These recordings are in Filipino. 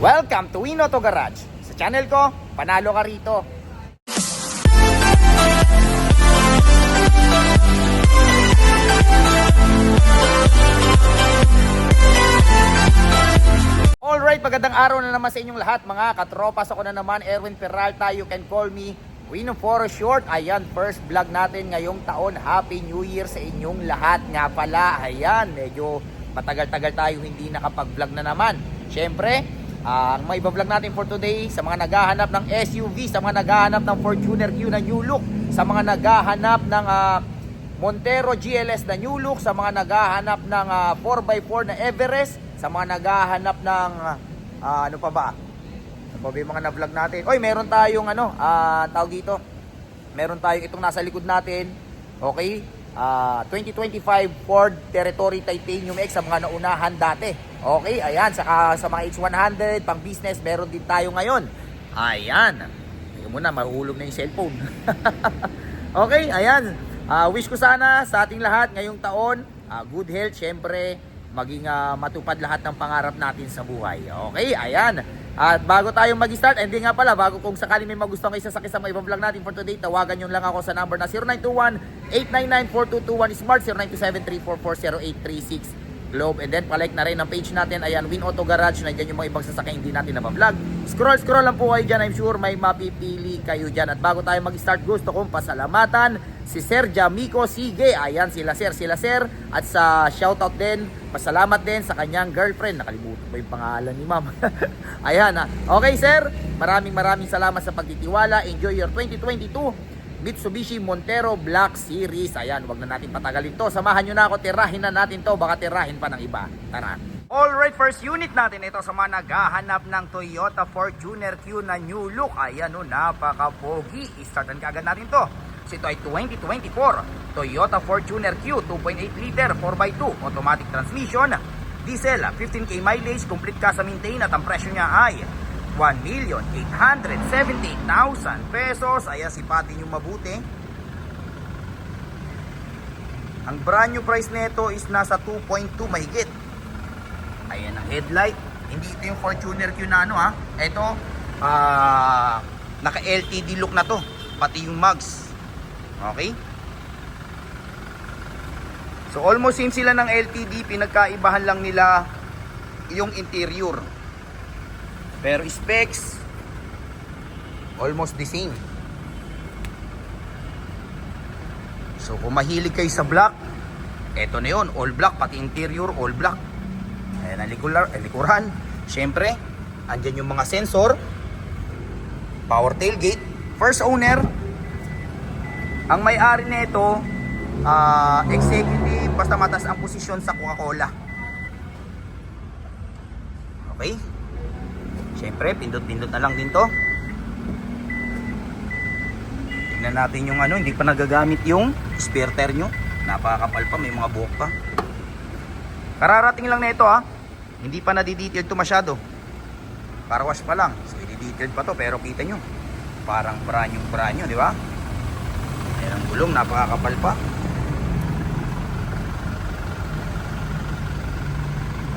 Welcome to Win Auto Garage. Sa channel ko, panalo ka rito. Alright, magandang araw na naman sa inyong lahat mga katropas. Ako na naman, Erwin Peralta. You can call me Win for short. Ayan, first vlog natin ngayong taon. Happy New Year sa inyong lahat. Nga pala, ayan, medyo matagal-tagal tayo hindi nakapag-vlog na naman. Siyempre, ang may vlog natin for today, sa mga naghahanap ng SUV, sa mga naghahanap ng Fortuner Q na new look, sa mga naghahanap ng Montero GLS na new look, sa mga naghahanap ng 4x4 na Everest, sa mga naghahanap ng ano pa ba? Ano pa ba yung mga na-vlog natin? Oy, meron tayong tawag dito. Meron tayong itong nasa likod natin. Okay? 2025 Ford Territory Titanium X sa mga naunahan dati. Okay, ayan, saka sa mga H100 pang business, meron din tayo ngayon. Ayan. Tingnan mo na, mahulog na yung cellphone. Okay, ayan. Wish ko sana sa ating lahat ngayong taon, good health, syempre, maging matupad lahat ng pangarap natin sa buhay. Okay, ayan. At bago tayo mag-start, hindi nga pala, bago kung sakali may magustuhan kayo sa mga ibang vlog natin for today, tawagan nyo lang ako sa number na 0921-899-4221 Smart, 0927-344-0836 Globe. And then, palike na rin ang page natin. Ayan, Win Auto Garage. Nandiyan yung mga ibang sasakyan hindi natin nabablog. Scroll lang po kayo dyan. I'm sure may mapipili kayo dyan. At bago tayo mag-start, gusto kong pasalamatan si Sir Jamico Sige. Ayan, sila sir. At sa shoutout din, pasalamat din sa kanyang girlfriend. Nakalimutan ko yung pangalan ni ma'am. Ayan, okay sir, maraming salamat sa pagtitiwala. Enjoy your 2022 Mitsubishi Montero Black Series. Ayan, wag na natin patagalin to. Samahan nyo na ako, tirahin na natin to. Baka tirahin pa ng iba. Tara. Alright, first unit natin ito sa mga naghahanap ng Toyota Fortuner Q na new look. Ayan o, napaka-pogi. I-startan kaagad natin to. So ito ay 2024 Toyota Fortuner Q 2.8 liter 4x2 automatic transmission, diesel, 15k mileage, complete ka sa maintain, at ang presyo niya ay 1,878,000 pesos. Ayan, sipatin yung mabuti. Ang brand new price nito is nasa 2.2 mahigit. Ayan ang headlight. Hindi ito yung Fortuner Q na Ito, naka LTD look na to. Pati yung mugs. Okay? So almost same sila ng LTD. Pinagkaibahan lang nila yung interior. Pero specs, almost the same. So kung mahilig kayo sa black, eto na yun, all black, pati interior, all black. Ayan ang likuran. Siyempre, andyan yung mga sensor, power tailgate, first owner. Ang may-ari nito, executive, basta mataas ang posisyon sa Coca-Cola. Okay? Siyempre, pindot-pindot na lang din to. Tingnan natin yung hindi pa nagagamit yung spare tire nyo. Napakakapal pa, may mga buhok pa. Kararating lang na ito Hindi pa nadidetailed to masyado. Car wash pa lang. So, i-detailed pa to, pero kita nyo. Parang brand new, di ba? Ayan ang gulong, napakakapal pa.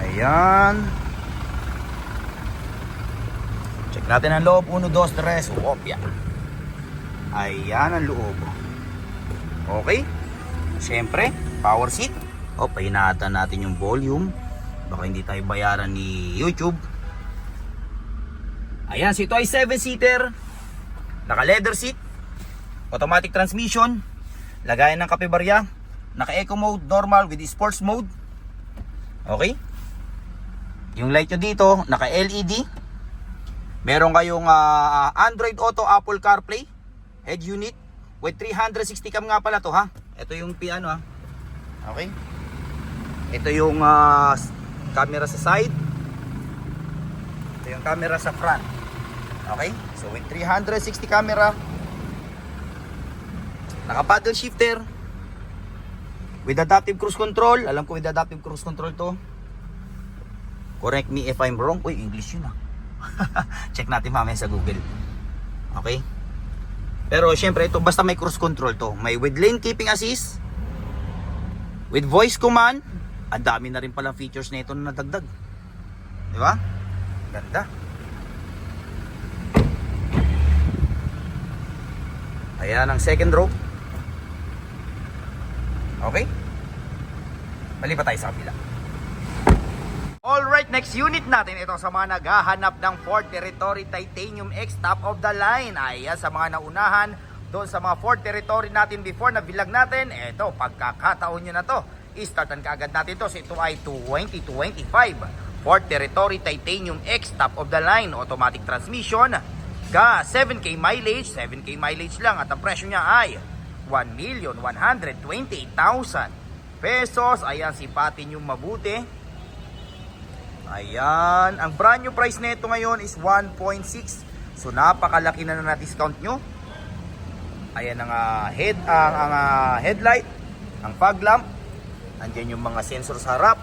Ayan. Check natin ang loob. 1, 2, 3. Opya. Ayan ang loob. Okay. Siyempre, power seat. Pahinahatan natin yung volume. Baka hindi tayo bayaran ni YouTube. Ayan, so ito ay 7-seater. Naka leather seat. Automatic transmission. Lagayan ng kape barya. Naka eco mode, normal with sports mode. Okay. Yung light nyo dito, naka LED. Meron kayong Android Auto, Apple CarPlay, head unit with 360 cam nga pala to Ito yung piano Okay. Ito yung camera sa side. Ito yung camera sa front. Okay? So with 360 camera. Naka paddle shifter. With adaptive cruise control. Alam ko with adaptive cruise control to. Correct me if I'm wrong. Uy, English yun Check natin mamaya sa Google. Okay? Pero syempre ito, basta may cruise control to. May with lane keeping assist, with voice command. Ang dami na rin palang features na ito na nadagdag. Di ba? Ganda. Ayan ang second row. Okay? Malipat tayo sa kabila. Alright, next unit natin. Ito sa mga naghahanap ng Ford Territory Titanium X top of the line. Ayan, sa mga naunahan doon sa mga Ford Territory natin before na vlog natin. Ito, pagkakataon nyo na to. I-startan kaagad natin to. So ito ay 2025 Ford Territory Titanium X top of the line. Automatic transmission. Ka 7K mileage. 7K mileage lang. At ang presyo niya ay 1,128,000 pesos. Ayan, sipatin yung mabuti. Ayan, ang brand new price nito ngayon is 1.6. So napakalaki na discount nyo. Ayan ang headlight, ang fog lamp. Andiyan yung mga sensor sa harap.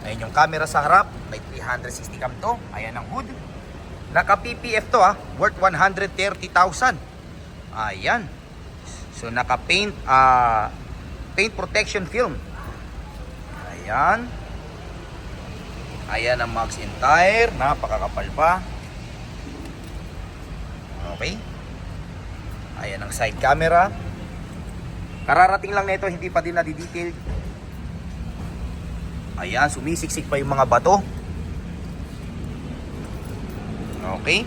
Ayan yung camera sa harap, may 360 cam to. Ayan ang hood. Naka PPF to worth 130,000. Ayan. So naka paint protection film. Ayan. Ayan ang mags and tire, napakakapal pa. Okay. Ayan ang side camera. Kararating lang nito, hindi pa din na-detail. Ayan, sumisiksik pa yung mga bato. Okay.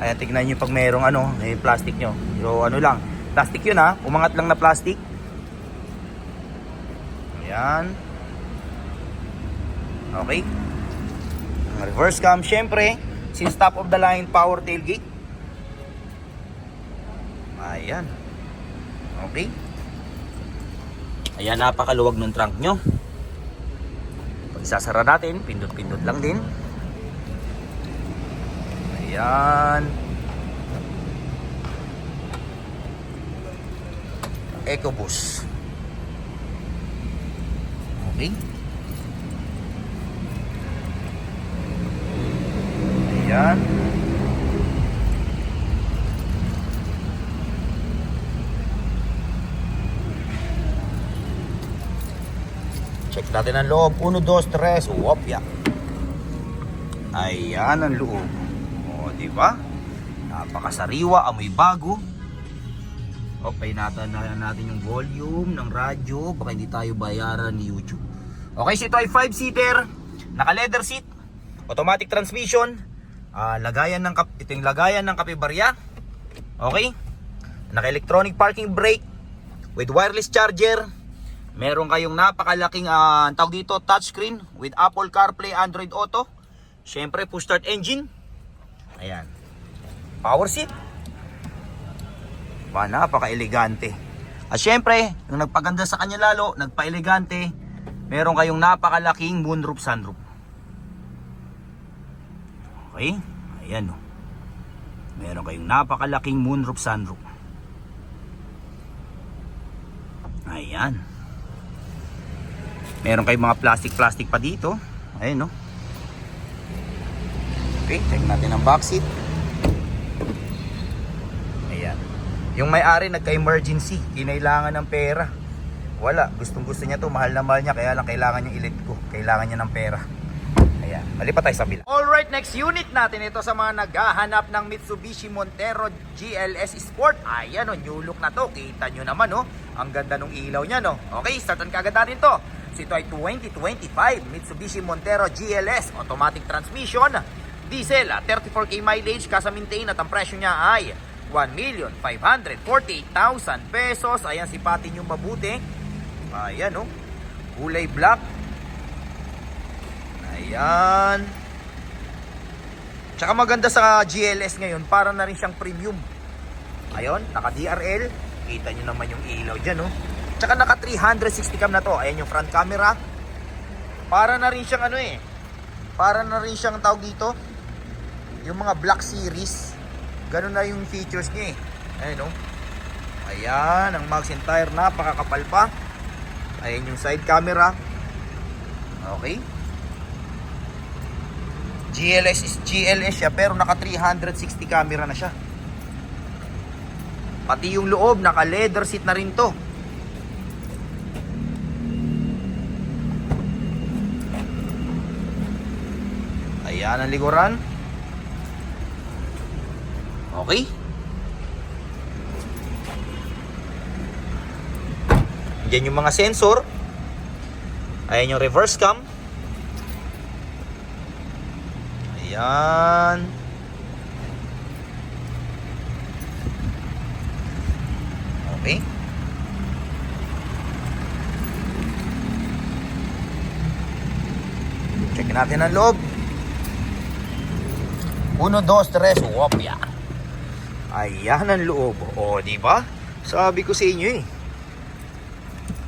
Ayan, tignan nyo pag mayroong may plastic nyo. So lang, plastic yun umangat lang na plastic. Ayan. Okay. Reverse cam, syempre, since top of the line, power tailgate. Ayan. Okay. Ayan, napakaluwag ng trunk nyo. Pag isasara natin, pindot-pindot lang din. Ayan. EcoBoost. Okay. Ayan. Check natin ang loob. 1, 2, 3. Wopya. Ayan ang loob. O, diba? Napakasariwa. Amoy bago. Okay, natin yung volume ng radyo. Baka hindi tayo bayaran ni YouTube. Okay, so ito ay 5-seater. Naka leather seat. Automatic transmission. Ito yung lagayan ng kapibarya. Okay. Naka-electronic parking brake with wireless charger. Meron kayong napakalaking tawag dito, touchscreen with Apple CarPlay, Android Auto. Syempre, push start engine. Ayan. Power seat. Napaka-elegante. At syempre, yung nagpaganda sa kanya lalo, nagpa-elegante, meron kayong napakalaking moonroof, sunroof. Okay, ayan meron kayong napakalaking moonroof, sunroof. Ayan. Meron kayong mga plastic pa dito. Ayan Okay, check natin ang back seat. Ayan. Yung may-ari nagka-emergency, kinailangan ng pera. Wala, gustong-gusto niya to, mahal na mahal niya, kaya lang kailangan niya i-let go. Kailangan niya ng pera. Ayan, malipat tayo sa bila. Alright, next unit natin ito sa mga naghahanap ng Mitsubishi Montero GLS Sport. Ayan new look na to. Kita nyo naman ang ganda ng ilaw niya Okay, startan kaagad natin to. So ito ay 2025 Mitsubishi Montero GLS automatic transmission, diesel, 34K mileage, kasa maintain, at ang presyo niya ay 1,548,000 pesos. Ayan, sipatin yung mabuti. Ayan kulay black. Ayan. Tsaka maganda sa GLS ngayon, para na rin siyang premium. Ayun, naka DRL. Kita nyo naman yung ilaw dyan Tsaka naka 360 cam na to. Ayan yung front camera. Para na rin siyang para na rin siyang tawag dito, yung mga Black Series. Ganun na yung features niya Ayan Ayan, ang mags and tire, napakakapal pa. Ayan yung side camera. Okay. GLS is GLS siya, pero naka 360 camera na siya. Pati yung loob, naka leather seat na rin to. Ayan ang likuran. Okay. Diyan yung mga sensor. Ayan yung reverse cam. Ayan. Okay. Check natin ang loob. 1, 2, 3, wopya. Ayan ang loob. O, di ba? Sabi ko sa inyo eh.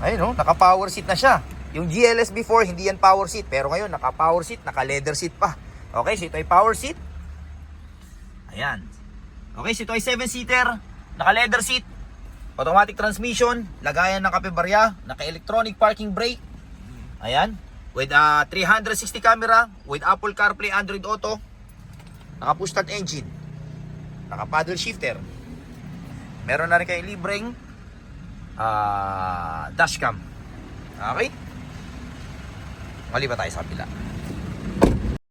Ayun, naka-power seat na siya. Yung GLS before, hindi yan power seat. Pero ngayon, naka-power seat, naka-leather seat pa. Okay, so ito ay power seat. Ayan. Okay, so ito ay 7-seater, naka-leather seat, automatic transmission, lagayan ng kape-barya, naka-electronic parking brake. Ayan. With 360 camera, with Apple CarPlay, Android Auto, naka-push start engine, naka-paddle shifter. Meron na rin kayong libreng dashcam. Okay? Mali ba tayo sa kabila?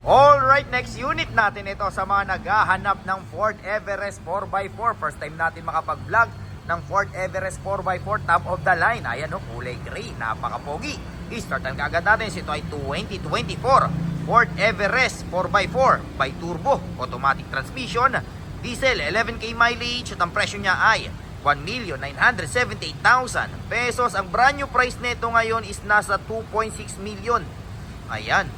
Alright, next unit natin ito sa mga naghahanap ng Ford Everest 4x4. First time natin makapag-vlog ng Ford Everest 4x4 top of the line. Ayan kulay gray, napaka-pogi. I-start ang kagad natin. Ito ay 2024 Ford Everest 4x4 by turbo, automatic transmission, diesel, 11k mileage at ang presyo niya ay 1,978,000 pesos. Ang brand new price nito ngayon is nasa 2.6 million. Ayan.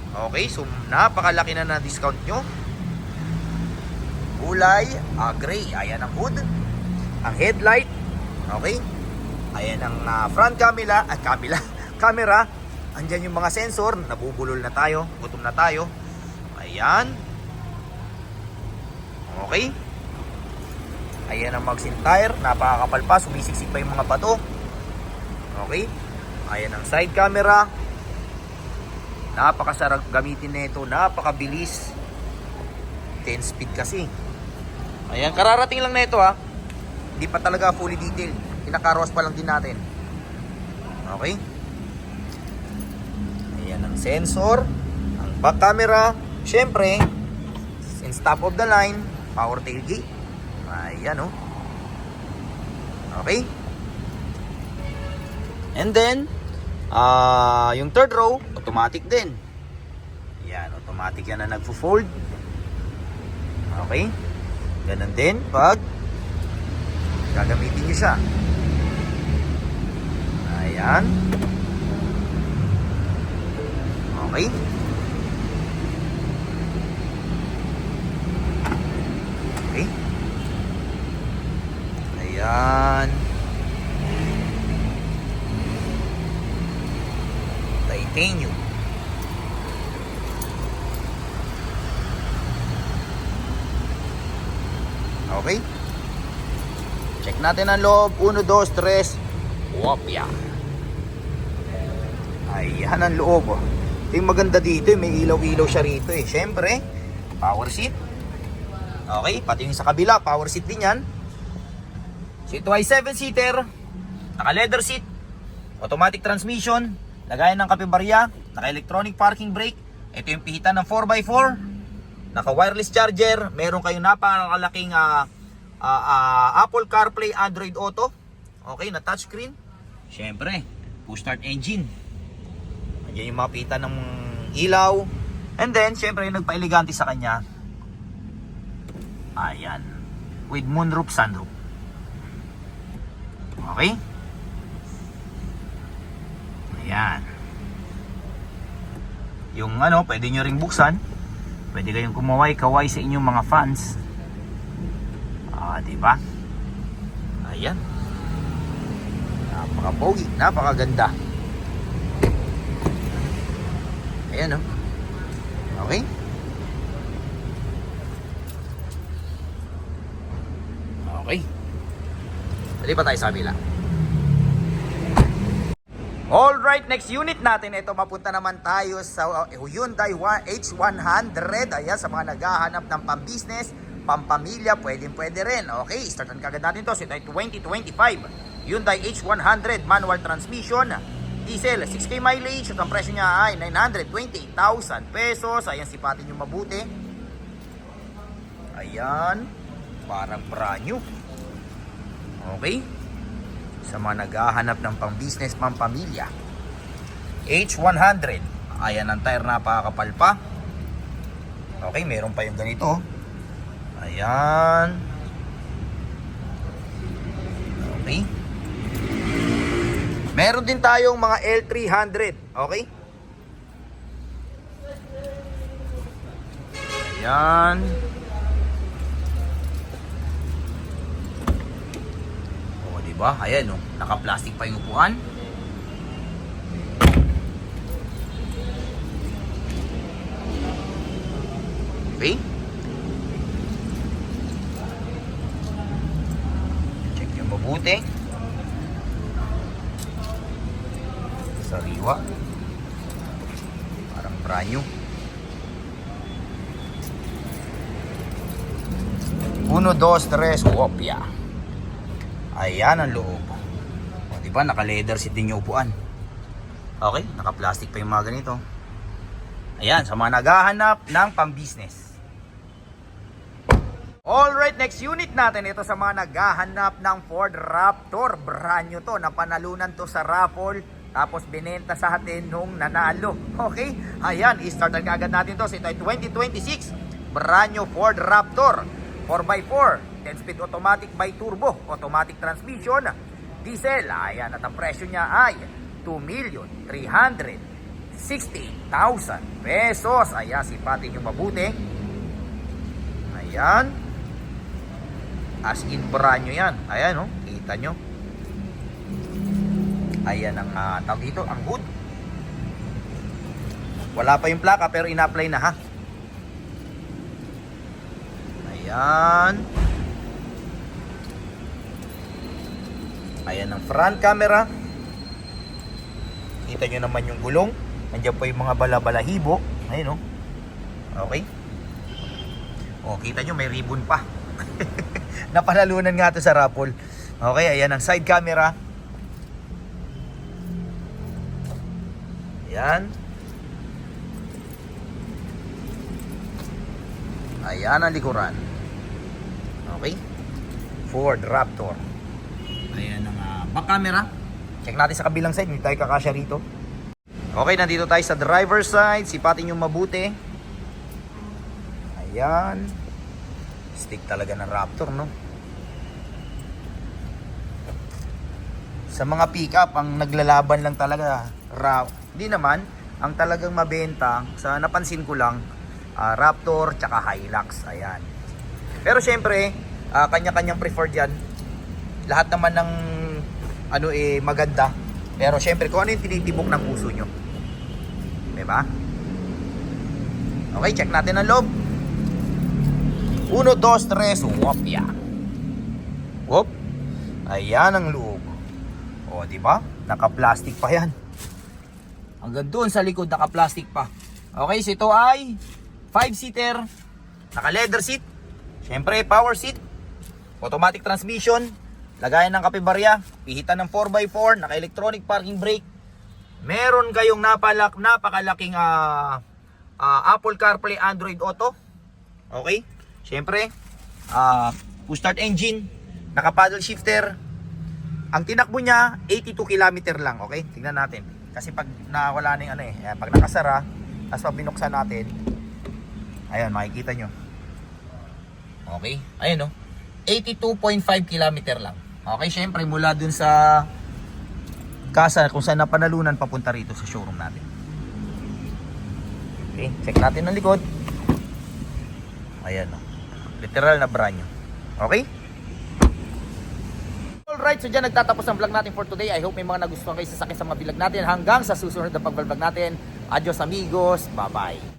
Okay, so napakalaki na discount nyo. Kulay gray. Ayan ang hood, ang headlight. Okay. Ayan ang front camera. Andyan yung mga sensor. Nabubulol na tayo, gutom na tayo. Ayan. Okay. Ayan ang mag-sin tire. Napakakapal pa, sumisiksik pa yung mga bato. Okay. Ayan ang side camera. Napakasarap gamitin nito, napakabilis. 10 speed kasi. Ayan, kararating lang nito ha. Hindi pa talaga fully detailed. Kinakaros pa lang din natin. Okay? Ayan ang sensor, ang back camera, syempre, since top of the line, power tailgate. Ayan Okay? And then, yung third row, automatic din. Yan, automatic yan na nagfo-fold. Okay? Ganun din pag gagamitin nyo siya. Ayan. Okay? Okay? Ayan. Titanium. Okay? Check natin ang loob. 1, 2, 3. Wopya. Ayan ang loob. Ito yung maganda dito. May ilaw-ilaw siya rito eh. Siyempre, power seat. Okay? Pati yung sa kabila, power seat din yan. So ito ay 7-seater. Naka-leather seat. Automatic transmission. Lagayan ng kape-barya. Naka-electronic parking brake. Ito yung pihitan ng 4x4. Naka-wireless charger. Meron kayong napakalaking Apple CarPlay, Android Auto. Okay, na touchscreen. Siyempre, push start engine. Andiyan yung mga pihitan ng ilaw. And then, siyempre, yung nagpa-elegante sa kanya. Ayan. With moonroof, sunroof. Okay? Ayan. Yung pwede nyo ring buksan. Pwede kayong kumaway-kaway sa inyong mga fans. Diba? Ayan. Napaka-pogi, napakaganda. Ayan Okay? Okay. Pwede pa tayo sa kabila. Alright, next unit natin. Ito, mapunta naman tayo sa Hyundai H100. Ayan, sa mga naghahanap ng pang-business, pampamilya, pwede rin. Okay, startan kagad natin to. So ito ay 2025 Hyundai H100 manual transmission, diesel, 6k mileage. At ang presyo niya ay 928,000 pesos. Ayan, sipatin nyo mabuti. Ayan, parang brand new. Okay, Sa mga naghahanap ng pang-business, pang-pamilya. H100. Ayan ang tire, napakakapal pa. Okay, meron pa yung ganito. Ayan. Okay. Meron din tayong mga L300. Okay. Ayan. O, diba? Ayan, oh. Naka-plastic pa yung upuan. Okay. Check yung mabuti. Sariwa. Parang brand new. 1, 2, 3, wopya. Ayan ang loob. O, diba? Naka-leather seat din yung upuan. Okay, naka-plastic pa yung mga ganito. Ayan, sa mga naghahanap ng pang-business. Alright, next unit natin. Ito sa mga naghahanap ng Ford Raptor. Brand new to. Napanalunan to sa raffle. Tapos binenta sa atin nung nanalo. Okay? Ayan, i-startan agad natin to. So, ito ay 2026. Brand new Ford Raptor. 4x4. 10-speed automatic by turbo. Automatic transmission. Diesel. Ayan, at ang presyo niya ay 2,360,000 pesos. Ayan, sipatin yung mabuti. Ayan. As in brand nyo yan. Ayan, oh. Kita nyo. Ayan ang tawag dito, ang hood. Wala pa yung plaka pero ina-apply na, ha. Ayan. Ayan ang front camera. Kita nyo naman yung gulong. Nandiyan po yung mga bala-balahibo. Ayan, oh. Okay. O, kita nyo may ribbon pa. Napanalunan nga ito sa raffle. Okay, ayan ang side camera. Ayan. Ayan ang likuran. Okay. Ford Raptor. Ayan ang back camera. Check natin sa kabilang side. Hindi tayo kakasya rito. Okay, nandito tayo sa driver's side. Sipatin yung mabuti. Ayan. Stick talaga ng Raptor, no? Sa mga pickup, ang naglalaban lang talaga, hindi naman, ang talagang mabenta, sa napansin ko lang, Raptor tsaka Hilux. Ayan. Pero syempre, kanya-kanyang preferred yan. Lahat naman ng maganda. Pero syempre, kung ano yung tinitibok ng puso nyo. Diba? Okay, check natin ang loob. 1, 2, 3, wopya. Wop. Ayan ang loob. O, diba? Naka-plastic pa yan. Hanggang doon sa likod, naka-plastic pa. Okay, so ito ay 5-seater. Naka-leather seat. Syempre, power seat. Automatic transmission. Lagayan ng kapibarya. Pihitan ng 4x4. Naka-electronic parking brake. Meron kayong napakalaking Apple CarPlay, Android Auto. Okay? Syempre, push start engine, naka-paddle shifter. Ang tinakbo niya 82 km lang, okay? Tingnan natin. Kasi pag nawala na yung pag nakasara, tapos pag binuksan natin, ayan, makikita nyo. Okay? Ayan, no? 82.5 km lang. Okay, syempre mula dun sa kasa kung saan napanalunan papunta rito sa showroom natin. Okay, check natin ang likod. Ayan, no? Literal na brand new. Okay? Alright, so dyan nagtatapos ang vlog natin for today. I hope may mga nagustuhan kayo sa akin sa mga vlog natin. Hanggang sa susunod na pag-vlog natin. Adios amigos. Bye-bye.